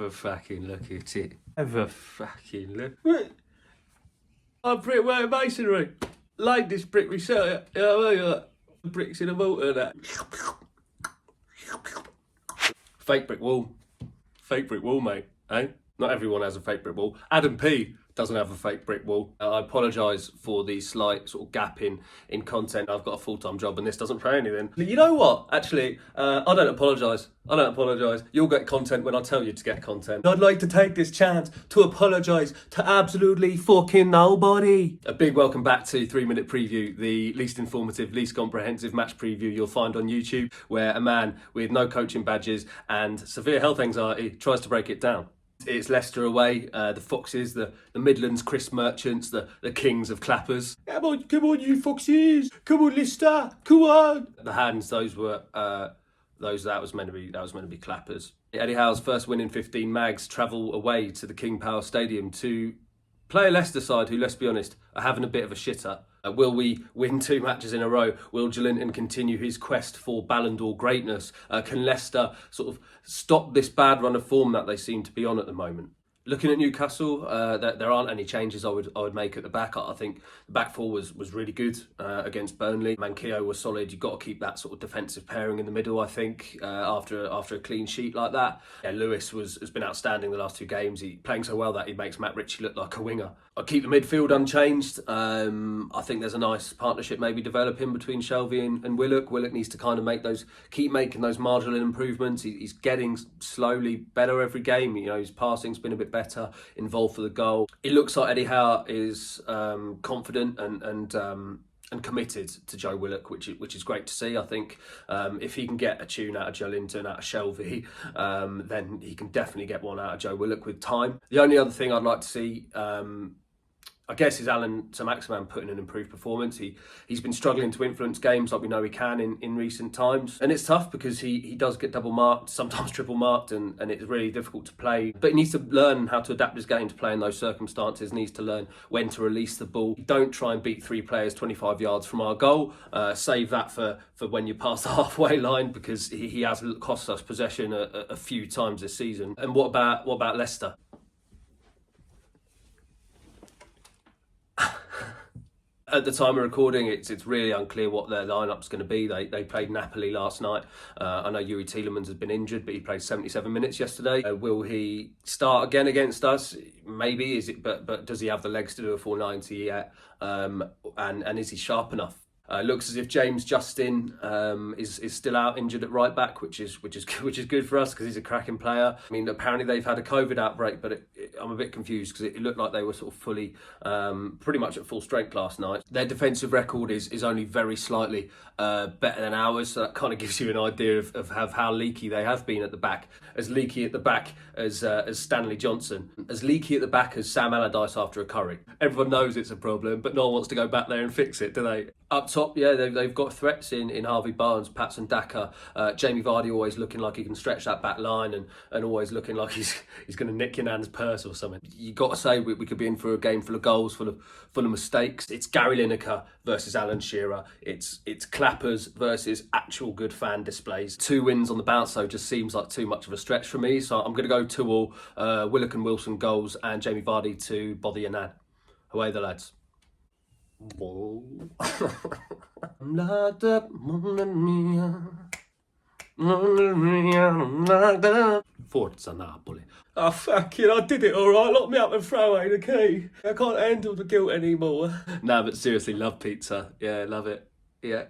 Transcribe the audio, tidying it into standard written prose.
a fucking look at it. Have a fucking look. Wait. I'm brickwork masonry. Laid this brick myself. You know what I mean? Like, bricks in a mortar and that. Fake brick wall. Fake brick wall, mate. Eh? Not everyone has a fake brick wall. Adam P doesn't have a fake brick wall. I apologise for the slight sort of gap in content. I've got a full-time job and this doesn't pay anything. You know what? Actually, I don't apologise. I don't apologise. You'll get content when I tell you to get content. I'd like to take this chance to apologise to absolutely fucking nobody. A big welcome back to 3 Minute Preview, the least informative, least comprehensive match preview you'll find on YouTube, where a man with no coaching badges and severe health anxiety tries to break it down. It's Leicester away, the Foxes, the Midlands Chris Merchants, the kings of clappers. Come on, you Foxes! Come on, Leicester! Come on! The hands, that was meant to be clappers. Eddie Howe's first win in 15 mags travel away to the King Power Stadium to play a Leicester side who, let's be honest, are having a bit of a shitter. Will we win 2 matches in a row? Will Joelinton continue his quest for Ballon d'Or greatness? Can Leicester sort of stop this bad run of form that they seem to be on at the moment? Looking at Newcastle, there aren't any changes I would make at the back. I think the back four was really good against Burnley. Manquillo was solid. You've got to keep that sort of defensive pairing in the middle, I think, after a clean sheet like that. Yeah, Lewis has been outstanding the last 2 games. He's playing so well that he makes Matt Ritchie look like a winger. I'll keep the midfield unchanged. I think there's a nice partnership maybe developing between Shelvey and Willock. Willock needs to kind of keep making those marginal improvements. He's getting slowly better every game. You know, his passing's been a bit better, involved for the goal. It looks like Eddie Howe is confident and committed to Joe Willock, which is great to see. I think if he can get a tune out of Joelinton, out of Shelvey, then he can definitely get one out of Joe Willock with time. The only other thing I'd like to see, I guess, is Alan Saint-Maximin putting an improved performance. He's been struggling to influence games like we know he can in recent times. And it's tough because he does get double marked, sometimes triple marked, and it's really difficult to play. But he needs to learn how to adapt his game to play in those circumstances, needs to learn when to release the ball. Don't try and beat 3 players 25 yards from our goal. Save that for when you pass the halfway line, because he has cost us possession a few times this season. And what about Leicester? At the time of recording, it's really unclear what their lineup's going to be. They played Napoli last night. I know Yuri Tielemans has been injured, but he played 77 minutes yesterday. Will he start again against us? Maybe. But does he have the legs to do a full 90 yet? And is he sharp enough? Looks as if James Justin is still out injured at right back, which is good for us because he's a cracking player. I mean, apparently they've had a COVID outbreak, but I'm a bit confused because it looked like they were sort of fully, pretty much at full strength last night. Their defensive record is only very slightly better than ours, so that kind of gives you an idea of how leaky they have been at the back. As leaky at the back as Stanley Johnson, as leaky at the back as Sam Allardyce after a curry. Everyone knows it's a problem, but no one wants to go back there and fix it, do they? Up top, yeah, they've got threats in Harvey Barnes, Patson Daka, Jamie Vardy always looking like he can stretch that back line and always looking like he's going to nick your nan's purse or something. You got to say we could be in for a game full of goals, full of mistakes. It's Gary Lineker versus Alan Shearer. It's clappers versus actual good fan displays. 2 wins on the bounce though just seems like too much of a stretch for me. So I'm going to go 2-2, Willock and Wilson goals and Jamie Vardy to bother your nan. Away the lads. I'm locked up, Forza Napoli. Oh, fuck it, I did it all right. Lock me up and throw away the key. I can't handle the guilt anymore. Nah, but seriously, love pizza. Yeah, love it. Yeah.